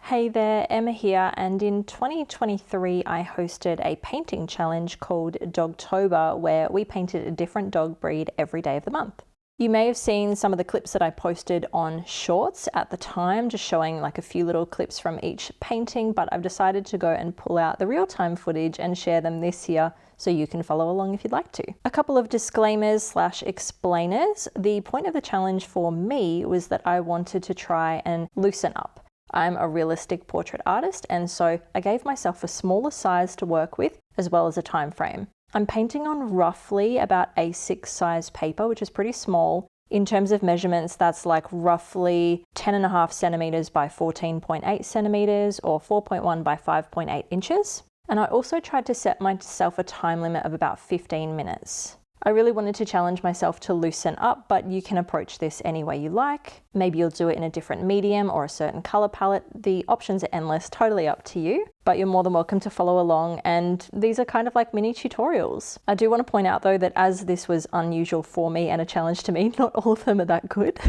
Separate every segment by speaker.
Speaker 1: Hey there, Emma here, and in 2023 I hosted a painting challenge called Dogtober where we painted a different dog breed every day of the month. You may have seen some of the clips that I posted on Shorts at the time, just showing like a few little clips from each painting, but I've decided to go and pull out the real-time footage and share them this year so you can follow along if you'd like to. A couple of disclaimers/explainers. The point of the challenge for me was that I wanted to try and loosen up. I'm a realistic portrait artist, and so I gave myself a smaller size to work with as well as a time frame. I'm painting on roughly about A6 size paper, which is pretty small. In terms of measurements, that's like roughly 10.5 centimeters by 14.8 centimeters or 4.1 by 5.8 inches. And I also tried to set myself a time limit of about 15 minutes. I really wanted to challenge myself to loosen up, but you can approach this any way you like. Maybe you'll do it in a different medium or a certain color palette. The options are endless, totally up to you, but you're more than welcome to follow along, and these are kind of like mini tutorials. I do want to point out though that as this was unusual for me and a challenge to me, not all of them are that good.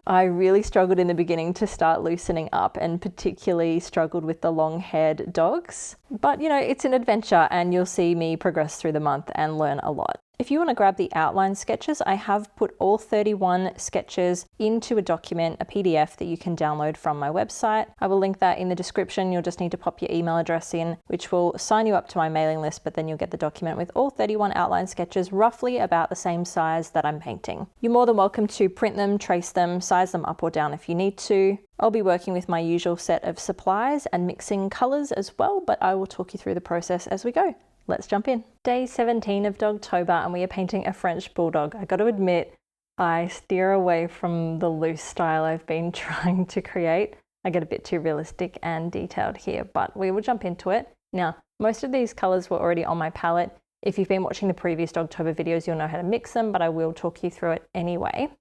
Speaker 1: I really struggled in the beginning to start loosening up, and particularly struggled with the long-haired dogs. But you know, it's an adventure and you'll see me progress through the month and learn a lot. If you want to grab the outline sketches, I have put all 31 sketches into a document, a PDF that you can download from my website. I will link that in the description. You'll just need to pop your email address in, which will sign you up to my mailing list, but then you'll get the document with all 31 outline sketches, roughly about the same size that I'm painting. You're more than welcome to print them, trace them, size them up or down if you need to. I'll be working with my usual set of supplies and mixing colors as well, but I will talk you through the process as we go. Let's jump in. Day 17 of Dogtober, and we are painting a French bulldog. I got to admit, I steer away from the loose style I've been trying to create. I get a bit too realistic and detailed here, but we will jump into it. Now, most of these colors were already on my palette. If you've been watching the previous Dogtober videos, you'll know how to mix them, but I will talk you through it anyway.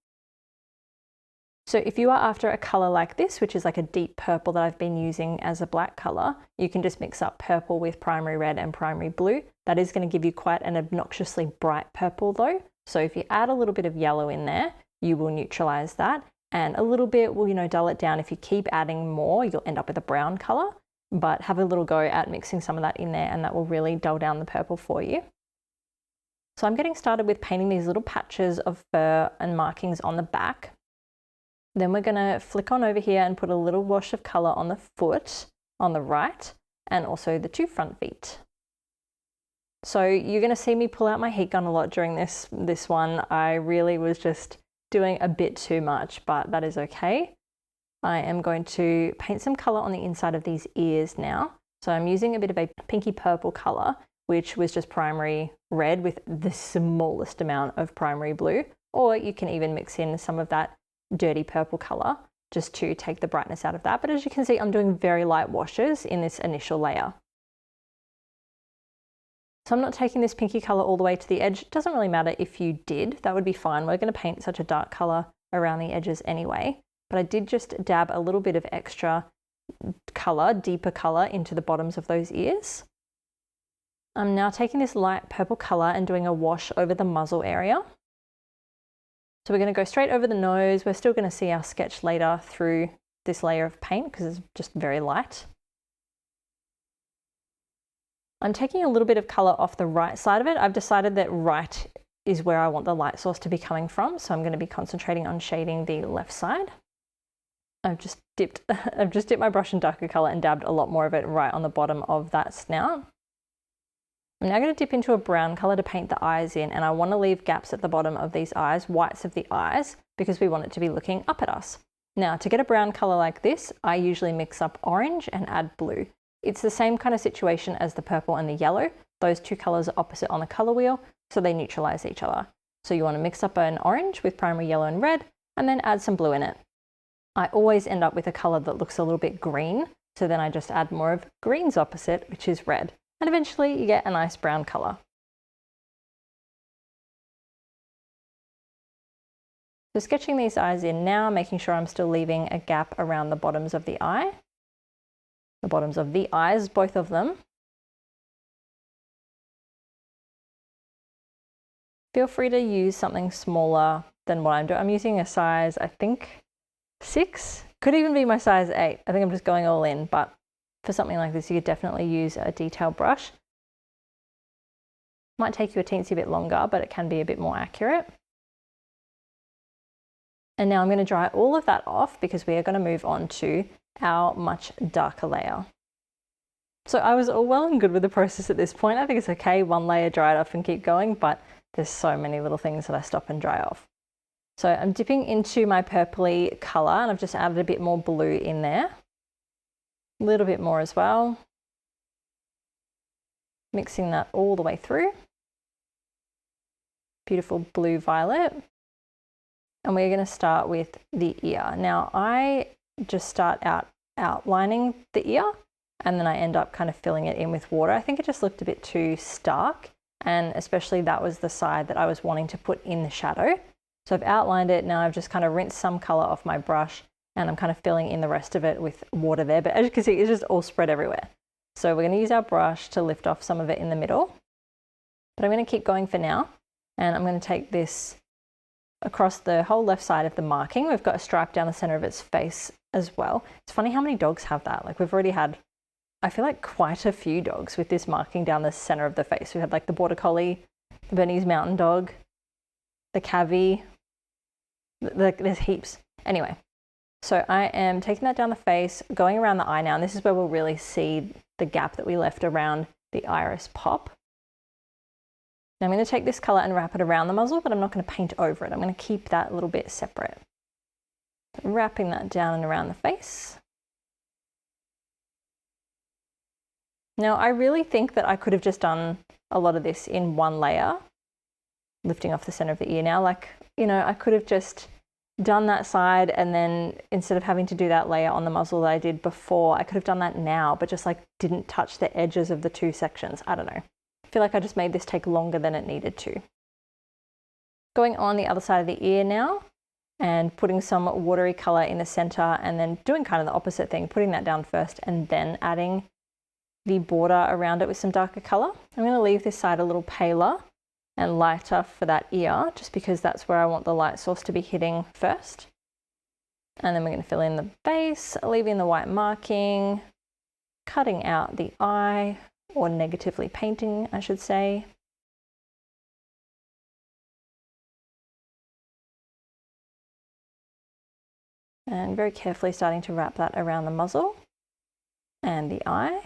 Speaker 1: So if you are after a color like this, which is like a deep purple that I've been using as a black color, you can just mix up purple with primary red and primary blue. That is going to give you quite an obnoxiously bright purple though. So if you add a little bit of yellow in there, you will neutralize that, and a little bit will, dull it down. If you keep adding more, you'll end up with a brown color, but have a little go at mixing some of that in there, and that will really dull down the purple for you. So I'm getting started with painting these little patches of fur and markings on the back. Then we're going to flick on over here and put a little wash of color on the foot on the right, and also the two front feet. So you're going to see me pull out my heat gun a lot during this one. I really was just doing a bit too much, but that is okay. I am going to paint some color on the inside of these ears now. So I'm using a bit of a pinky purple color, which was just primary red with the smallest amount of primary blue, or you can even mix in some of that dirty purple color just to take the brightness out of that. But as you can see, I'm doing very light washes in this initial layer. So I'm not taking this pinky color all the way to the edge. It doesn't really matter if you did, that would be fine. We're going to paint such a dark color around the edges anyway, but I did just dab a little bit of extra color, deeper color into the bottoms of those ears. I'm now taking this light purple color and doing a wash over the muzzle area. So we're going to go straight over the nose. We're still going to see our sketch later through this layer of paint because it's just very light. I'm taking a little bit of color off the right side of it. I've decided that right is where I want the light source to be coming from, so I'm going to be concentrating on shading the left side. I've just dipped my brush in darker color and dabbed a lot more of it right on the bottom of that snout. I'm now going to dip into a brown color to paint the eyes in, and I want to leave gaps at the bottom of these eyes, whites of the eyes, because we want it to be looking up at us. Now, to get a brown color like this, I usually mix up orange and add blue. It's the same kind of situation as the purple and the yellow. Those two colors are opposite on the color wheel, so they neutralize each other. So you want to mix up an orange with primary yellow and red, and then add some blue in it. I always end up with a color that looks a little bit green, so then I just add more of green's opposite, which is red. And eventually you get a nice brown color. So sketching these eyes in now, making sure I'm still leaving a gap around the bottoms of the eye. The bottoms of the eyes, both of them. Feel free to use something smaller than what I'm doing. I'm using a size, I think, 6 Could even be my size 8. I think I'm just going all in, but for something like this, you could definitely use a detail brush. Might take you a teensy bit longer, but it can be a bit more accurate. And now I'm going to dry all of that off because we are going to move on to our much darker layer. So I was all well and good with the process at this point. I think it's okay, one layer, dry it off and keep going, but there's so many little things that I stop and dry off. So I'm dipping into my purpley colour and I've just added a bit more blue in there. A little bit more as well. Mixing that all the way through. Beautiful blue violet. And we're going to start with the ear. Now I just start out outlining the ear and then I end up kind of filling it in with water. I think it just looked a bit too stark, and especially that was the side that I was wanting to put in the shadow. So I've outlined it, now I've just kind of rinsed some colour off my brush and I'm kind of filling in the rest of it with water there. But as you can see, it's just all spread everywhere. So we're going to use our brush to lift off some of it in the middle. But I'm going to keep going for now, and I'm going to take this across the whole left side of the marking. We've got a stripe down the centre of its face as well. It's funny how many dogs have that. Like, we've already had, I feel like, quite a few dogs with this marking down the centre of the face. We had like the border collie, the Bernese mountain dog, the cavy, there's heaps. Anyway, so I am taking that down the face, going around the eye now, and this is where we'll really see the gap that we left around the iris pop. Now I'm going to take this colour and wrap it around the muzzle, but I'm not going to paint over it. I'm going to keep that a little bit separate. Wrapping that down and around the face. Now I really think that I could have just done a lot of this in one layer, lifting off the centre of the ear now. Like, you know, I could have just done that side, and then instead of having to do that layer on the muzzle that I did before, I could have done that now, but just like didn't touch the edges of the two sections. I don't know. I feel like I just made this take longer than it needed to. Going on the other side of the ear now and putting some watery colour in the centre, and then doing kind of the opposite thing, putting that down first and then adding the border around it with some darker colour. I'm going to leave this side a little paler and lighter for that ear, just because that's where I want the light source to be hitting first. And then we're going to fill in the base, leaving the white marking, cutting out the eye, or negatively painting, I should say. And very carefully starting to wrap that around the muzzle and the eye.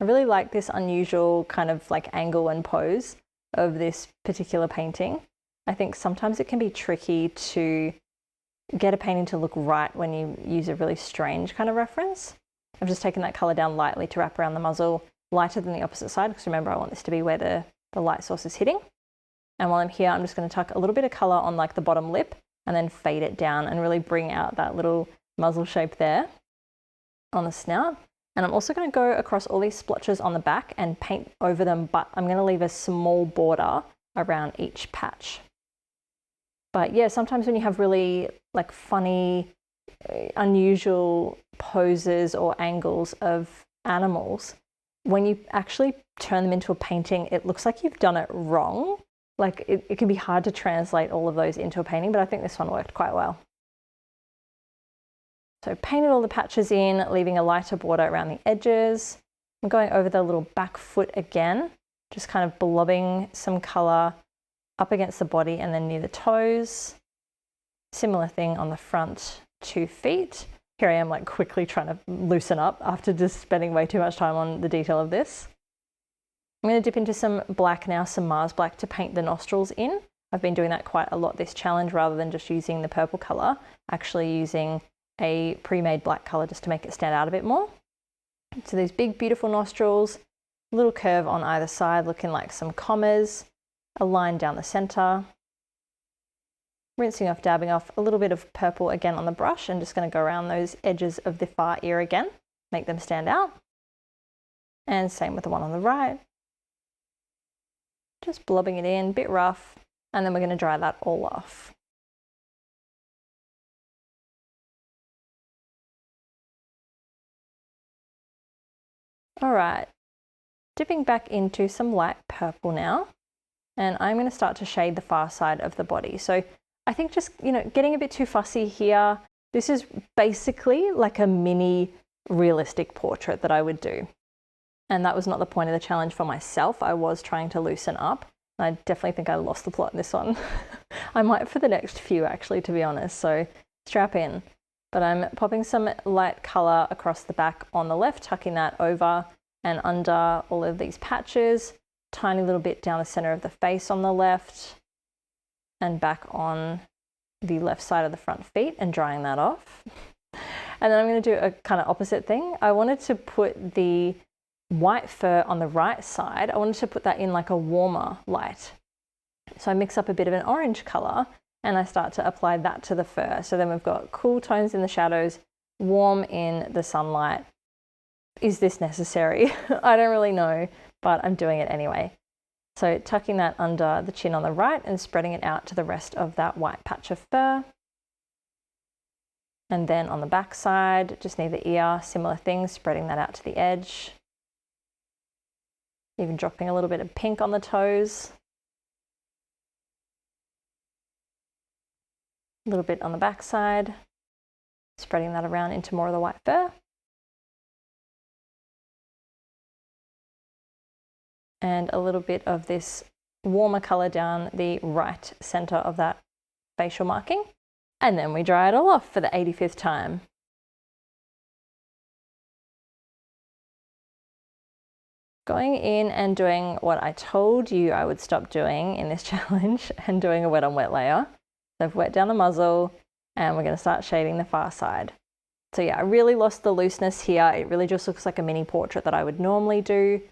Speaker 1: I really like this unusual kind of like angle and pose of this particular painting. I think sometimes it can be tricky to get a painting to look right when you use a really strange kind of reference. I've just taken that colour down lightly to wrap around the muzzle, lighter than the opposite side, because remember I want this to be where the light source is hitting. And while I'm here, I'm just going to tuck a little bit of colour on like the bottom lip and then fade it down and really bring out that little muzzle shape there on the snout. And I'm also going to go across all these splotches on the back and paint over them, but I'm going to leave a small border around each patch. But yeah, sometimes when you have really like funny, unusual poses or angles of animals, when you actually turn them into a painting, it looks like you've done it wrong. Like it can be hard to translate all of those into a painting, but I think this one worked quite well. So painted all the patches in, leaving a lighter border around the edges. I'm going over the little back foot again, just kind of blobbing some colour up against the body and then near the toes. Similar thing on the front 2 feet. Here I am like quickly trying to loosen up after just spending way too much time on the detail of this. I'm going to dip into some black now, some Mars black, to paint the nostrils in. I've been doing that quite a lot this challenge, rather than just using the purple colour, actually using a pre-made black colour just to make it stand out a bit more. So these big beautiful nostrils, little curve on either side looking like some commas, a line down the centre. Rinsing off, dabbing off a little bit of purple again on the brush, and just going to go around those edges of the far ear again, make them stand out. And same with the one on the right. Just blobbing it in, a bit rough, and then we're going to dry that all off. All right, dipping back into some light purple now, and I'm going to start to shade the far side of the body. So I think just, getting a bit too fussy here. This is basically like a mini realistic portrait that I would do. And that was not the point of the challenge for myself. I was trying to loosen up. I definitely think I lost the plot in this one. I might for the next few actually, to be honest, so strap in. But I'm popping some light colour across the back on the left, tucking that over and under all of these patches, tiny little bit down the centre of the face on the left, and back on the left side of the front feet and drying that off. And then I'm going to do a kind of opposite thing. I wanted to put the white fur on the right side. I wanted to put that in like a warmer light. So I mix up a bit of an orange colour and I start to apply that to the fur. So then we've got cool tones in the shadows, warm in the sunlight. Is this necessary? I don't really know, but I'm doing it anyway. So tucking that under the chin on the right and spreading it out to the rest of that white patch of fur. And then on the back side, just near the ear, similar thing, spreading that out to the edge. Even dropping a little bit of pink on the toes. A little bit on the back side, spreading that around into more of the white fur. And a little bit of this warmer colour down the right centre of that facial marking. And then we dry it all off for the 85th time. Going in and doing what I told you I would stop doing in this challenge and doing a wet on wet layer. So I've wet down the muzzle and we're going to start shading the far side. So yeah, I really lost the looseness here. It really just looks like a mini portrait that I would normally do.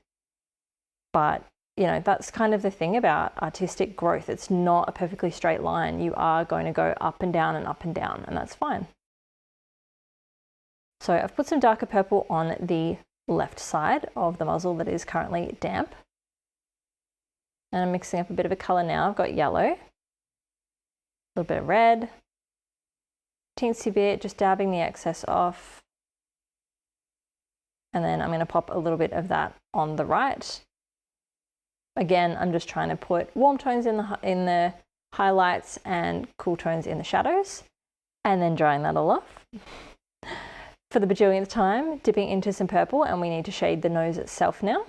Speaker 1: But, that's kind of the thing about artistic growth. It's not a perfectly straight line. You are going to go up and down, and that's fine. So I've put some darker purple on the left side of the muzzle that is currently damp. And I'm mixing up a bit of a colour now. I've got yellow, a little bit of red, teensy bit, just dabbing the excess off. And then I'm going to pop a little bit of that on the right. Again, I'm just trying to put warm tones in the highlights and cool tones in the shadows, and then drying that all off. For the bajillionth time, dipping into some purple, and we need to shade the nose itself now.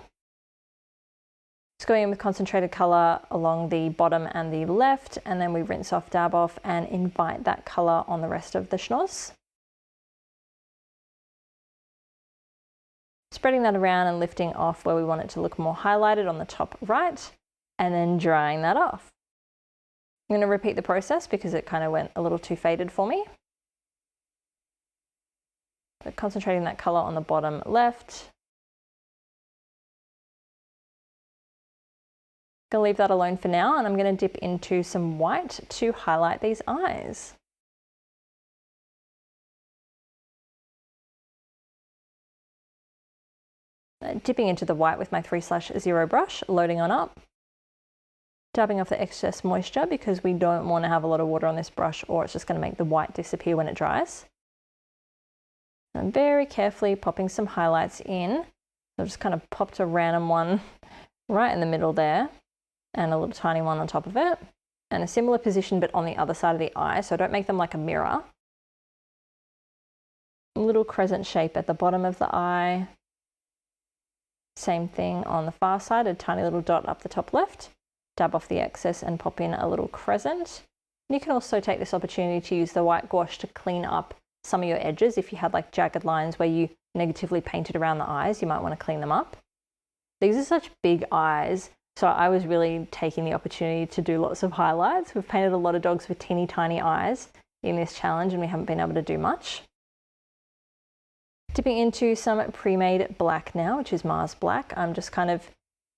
Speaker 1: Just going in with concentrated colour along the bottom and the left, and then we rinse off, dab off, and invite that colour on the rest of the schnoz. Spreading that around and lifting off where we want it to look more highlighted on the top right, and then drying that off. I'm going to repeat the process because it kind of went a little too faded for me. So concentrating that colour on the bottom left. Going to leave that alone for now, and I'm going to dip into some white to highlight these eyes. Dipping into the white with my 3/0 brush, loading on up, dabbing off the excess moisture because we don't want to have a lot of water on this brush or it's just going to make the white disappear when it dries. And very carefully popping some highlights in. I just kind of popped a random one right in the middle there and a little tiny one on top of it, and a similar position but on the other side of the eye, so don't make them like a mirror. A little crescent shape at the bottom of the eye. Same thing on the far side, a tiny little dot up the top left. Dab off the excess and pop in a little crescent. And you can also take this opportunity to use the white gouache to clean up some of your edges. If you had like jagged lines where you negatively painted around the eyes, you might want to clean them up. These are such big eyes, so I was really taking the opportunity to do lots of highlights. We've painted a lot of dogs with teeny tiny eyes in this challenge and we haven't been able to do much. Dipping into some pre-made black now, which is Mars Black. I'm just kind of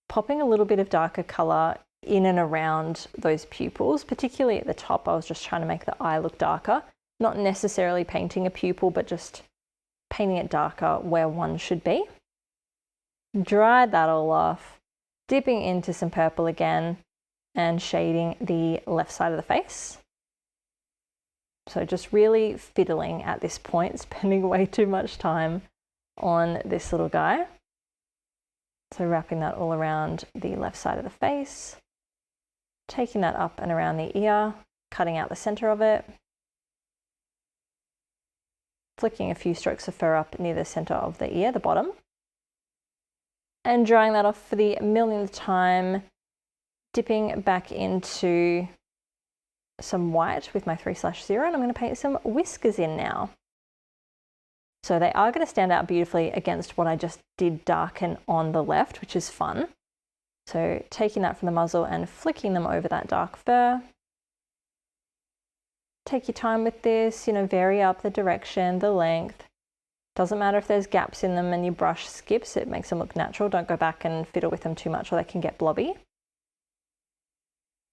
Speaker 1: popping a little bit of darker colour in and around those pupils, particularly at the top. I was just trying to make the eye look darker, not necessarily painting a pupil, but just painting it darker where one should be. Dried that all off, dipping into some purple again and shading the left side of the face. So just really fiddling at this point, spending way too much time on this little guy. So wrapping that all around the left side of the face, taking that up and around the ear, cutting out the center of it, flicking a few strokes of fur up near the center of the ear, the bottom, and drying that off for the millionth time, dipping back into some white with my 3/0, and I'm going to paint some whiskers in now. So they are going to stand out beautifully against what I just did darken on the left, which is fun. So taking that from the muzzle and flicking them over that dark fur. Take your time with this, vary up the direction, the length. Doesn't matter if there's gaps in them and your brush skips, it makes them look natural. Don't go back and fiddle with them too much or they can get blobby.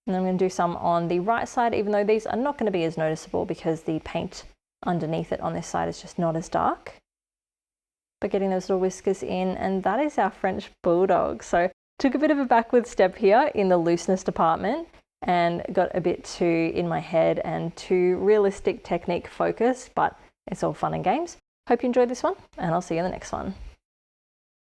Speaker 1: And I'm going to do some on the right side, even though these are not going to be as noticeable because the paint underneath it on this side is just not as dark. But getting those little whiskers in, and that is our French bulldog. So took a bit of a backward step here in the looseness department and got a bit too in my head and too realistic technique focused, but it's all fun and games. Hope you enjoyed this one, and I'll see you in the next one.